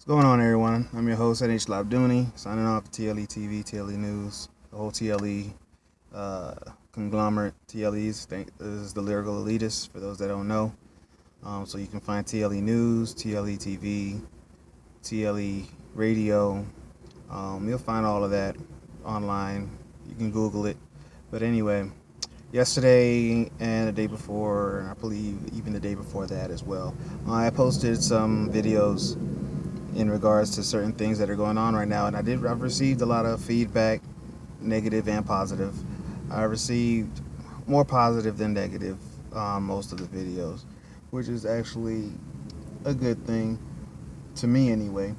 What's going on, everyone? I'm your host, NH Labduni, signing off for TLE TV, TLE News, the whole TLE uh, conglomerate. TLEs is the lyrical elitists, for those that don't know. So you can find TLE News, TLE TV, TLE Radio. You'll find all of that online. You can Google it. But anyway, yesterday and the day before, and I believe even the day before that as well, I posted some videos in regards to certain things that are going on right now, and I've received a lot of feedback, negative and positive. I received more positive than negative on most of the videos, which is actually a good thing to me anyway.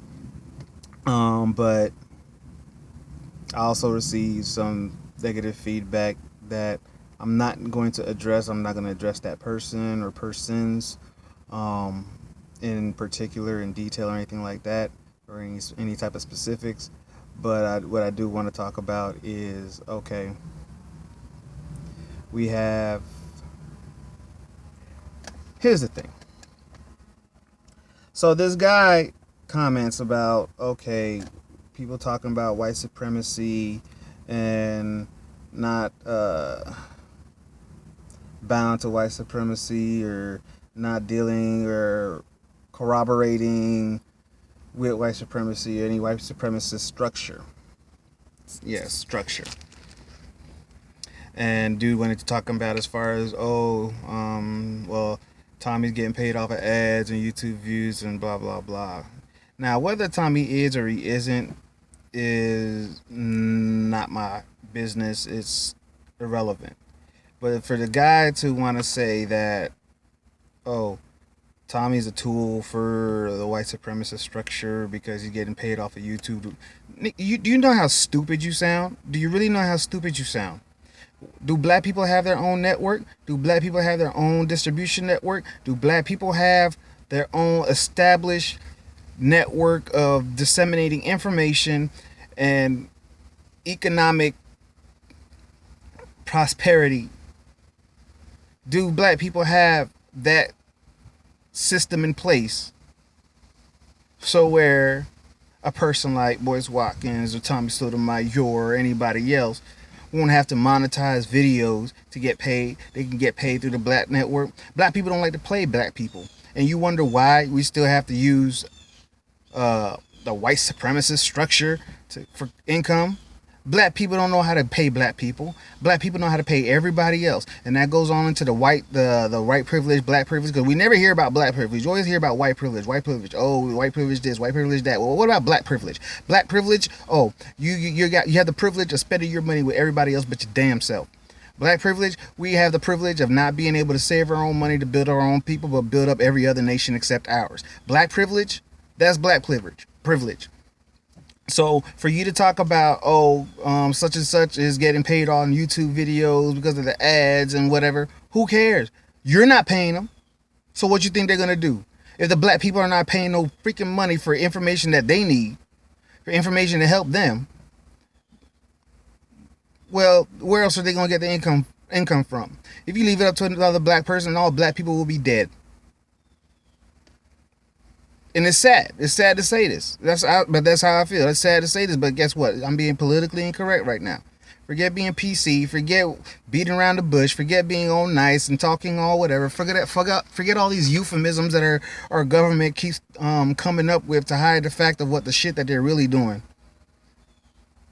But I also received some negative feedback that I'm not going to address. I'm not going to address that person or persons um, in particular, in detail, or anything like that, or any type of specifics. But what I do want to talk about is, okay, we have. Here's the thing. So this guy comments about, okay, people talking about white supremacy and not bound to white supremacy, or not dealing or corroborating with white supremacy or any white supremacist structure. Yes, structure. And dude wanted to talk about as far as, well, Tommy's getting paid off of ads and YouTube views and blah blah blah. Now, whether Tommy is or he isn't is not my business. It's irrelevant. But for the guy to want to say that, oh, Tommy's a tool for the white supremacist structure because he's getting paid off of YouTube. Do you know how stupid you sound? Do you really know how stupid you sound? Do black people have their own network? Do black people have their own distribution network? Do black people have their own established network of disseminating information and economic prosperity? Do black people have that system in place so where a person like Boyce Watkins or Tommy Sotomayor or anybody else won't have to monetize videos to get paid? They can get paid through the black network. Black people don't like to play black people, and you wonder why we still have to use the white supremacist structure for income. Black people don't know how to pay black people. Black people know how to pay everybody else, and that goes on into the white privilege, black privilege. Because we never hear about black privilege. You always hear about white privilege, white privilege. Oh, white privilege this, white privilege that. Well, what about black privilege? Black privilege. Oh, you have the privilege of spending your money with everybody else but your damn self. Black privilege, we have the privilege of not being able to save our own money to build our own people, but build up every other nation except ours. Black privilege, that's black privilege. So for you to talk about, such and such is getting paid on YouTube videos because of the ads and whatever, who cares? You're not paying them. So what you think they're gonna do? If the black people are not paying no freaking money for information that they need, for information to help them, well, where else are they gonna get the income from? If you leave it up to another black person, all black people will be dead. And it's sad. It's sad to say this. But that's how I feel. It's sad to say this, but guess what? I'm being politically incorrect right now. Forget being PC. Forget beating around the bush. Forget being all nice and talking all whatever. Forget all these euphemisms that our government keeps coming up with to hide the fact of what the shit that they're really doing.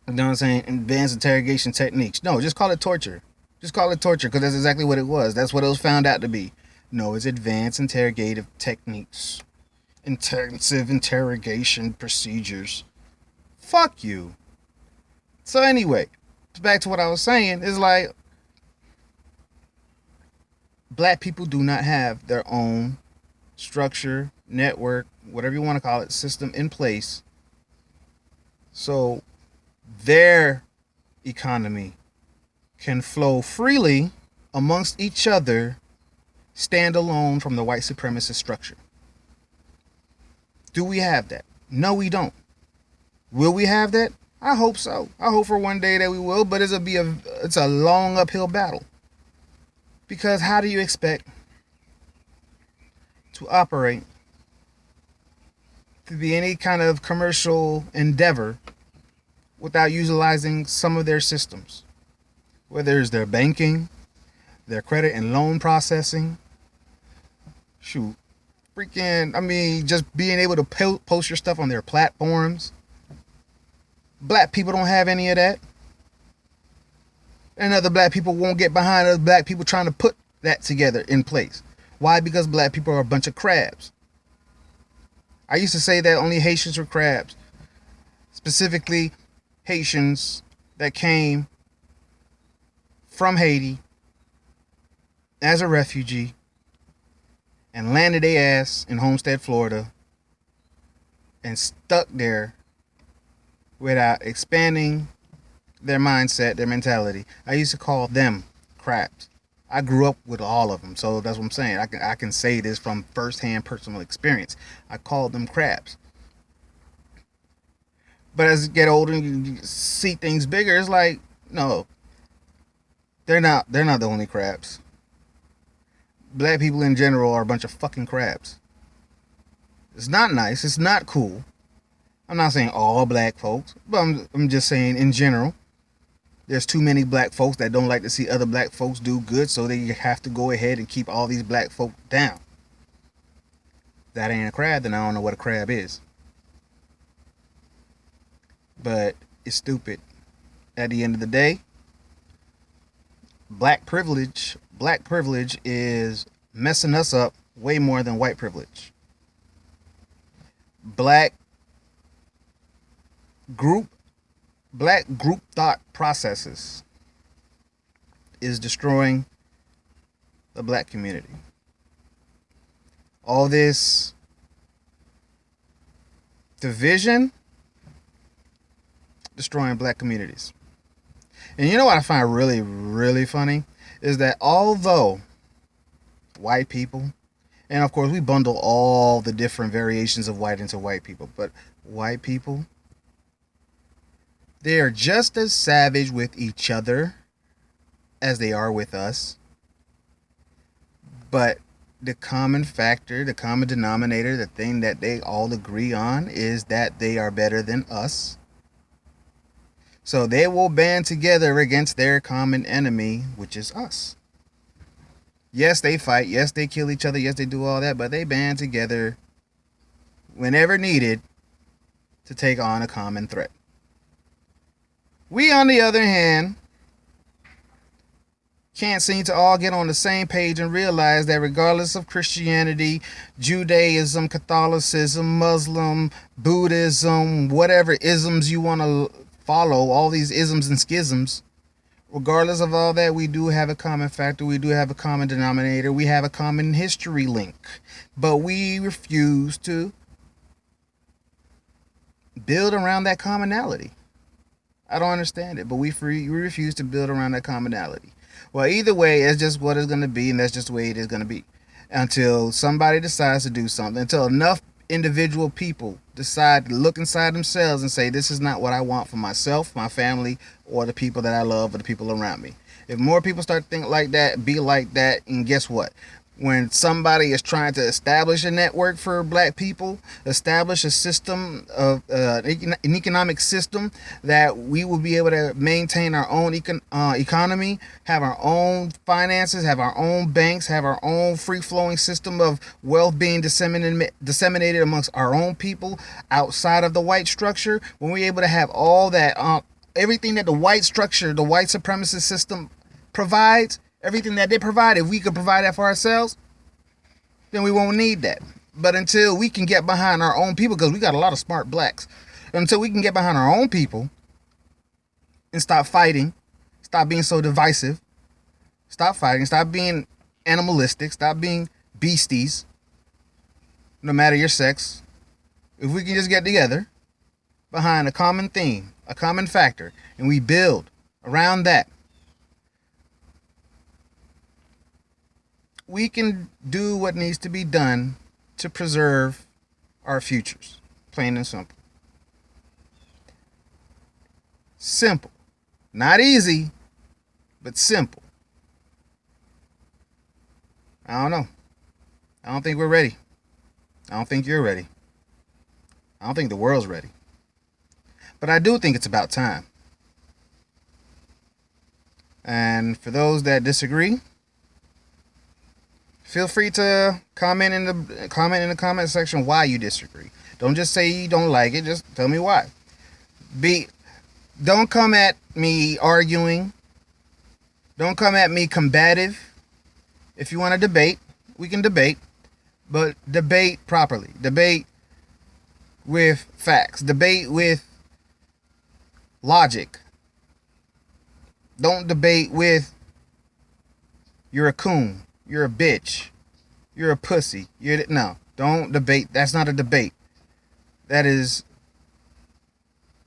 You know what I'm saying? Advanced interrogation techniques. No, just call it torture. Just call it torture, because that's exactly what it was. That's what it was found out to be. No, it's advanced interrogative techniques. Intensive interrogation procedures. Fuck you. So anyway, back to what I was saying, is like, black people do not have their own structure, network, whatever you want to call it, system in place. So their economy can flow freely amongst each other, stand alone from the white supremacist structure. Do we have that? No, we don't. Will we have that? I hope so. I hope for one day that we will, but it's a long uphill battle. Because how do you expect to operate to be any kind of commercial endeavor without utilizing some of their systems, whether it's their banking, their credit and loan processing. Shoot, freaking, I mean, just being able to post your stuff on their platforms. Black people don't have any of that. And other black people won't get behind other black people trying to put that together in place. Why? Because black people are a bunch of crabs. I used to say that only Haitians were crabs. Specifically, Haitians that came from Haiti as a refugee and landed their ass in Homestead, Florida, and stuck there without expanding their mindset, their mentality. I used to call them crabs. I grew up with all of them, so that's what I'm saying. I can say this from firsthand personal experience. I called them crabs. But as you get older and you see things bigger, it's like, no, they're not the only crabs. Black people in general are a bunch of fucking crabs. It's not nice. It's not cool. I'm not saying all black folks, but I'm just saying in general. There's too many black folks that don't like to see other black folks do good, so they have to go ahead and keep all these black folk down. That ain't a crab, then I don't know what a crab is. But it's stupid. At the end of the day, black privilege is messing us up way more than white privilege. Black group thought processes is destroying the black community. All this division destroying black communities. And you know what I find really, really funny is that although white people, and of course we bundle all the different variations of white into white people, but white people, they are just as savage with each other as they are with us. But the common factor, the common denominator, the thing that they all agree on is that they are better than us. So they will band together against their common enemy, which is us. Yes, they fight. Yes, they kill each other. Yes, they do all that. But they band together whenever needed to take on a common threat. We, on the other hand, can't seem to all get on the same page and realize that regardless of Christianity, Judaism, Catholicism, Muslim, Buddhism, whatever isms you want to follow, all these isms and schisms, regardless of all that, we do have a common factor. We do have a common denominator. We have a common history link. But we refuse to build around that commonality. I don't understand it, but we refuse to build around that commonality. Well, either way, it's just what it's going to be, and that's just the way it is going to be. Until somebody decides to do something, until enough individual people decide to look inside themselves and say, this is not what I want for myself, my family, or the people that I love, or the people around me. If more people start to think like that, be like that, and guess what? When somebody is trying to establish a network for black people, establish a system of an economic system that we will be able to maintain our own economy, have our own finances, have our own banks, have our own free-flowing system of wealth being disseminated amongst our own people outside of the white structure. When we're able to have all that, everything that the white structure, the white supremacist system provides, everything that they provide, if we could provide that for ourselves, then we won't need that. But until we can get behind our own people, because we got a lot of smart blacks, until we can get behind our own people and stop fighting, stop being so divisive, stop fighting, stop being animalistic, stop being beasties, no matter your sex, if we can just get together behind a common theme, a common factor, and we build around that, we can do what needs to be done to preserve our futures. Plain and simple. Simple. Not easy, but simple. I don't know. I don't think we're ready. I don't think you're ready. I don't think the world's ready. But I do think it's about time. And for those that disagree, feel free to comment in the comment section why you disagree. Don't just say you don't like it, just tell me why. Don't come at me arguing. Don't come at me combative. If you want to debate, we can debate, but debate properly. Debate with facts. Debate with logic. Don't debate with you're a coon, you're a bitch, you're a pussy. No, don't debate. That's not a debate. That is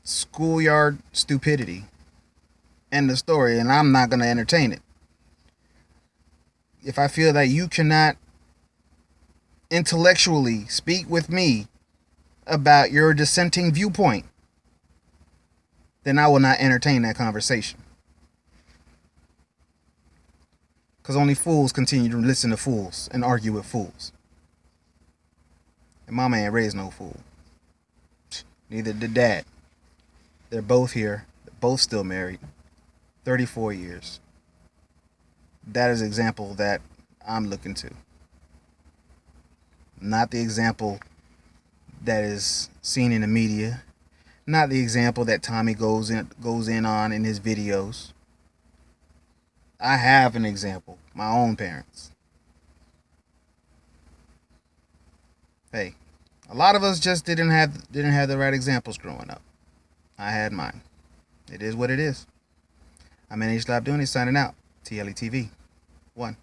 schoolyard stupidity. End the story, and I'm not going to entertain it. If I feel that you cannot intellectually speak with me about your dissenting viewpoint, then I will not entertain that conversation. Because only fools continue to listen to fools and argue with fools. And mama ain't raised no fool. Neither did dad. They're both here. They're both still married. 34 years. That is an example that I'm looking to. Not the example that is seen in the media. Not the example that Tommy goes in on in his videos. I have an example. My own parents. Hey, a lot of us just didn't have the right examples growing up. I had mine. It is what it is. I'm NH Live Doing it, signing out. TLE TV. 1.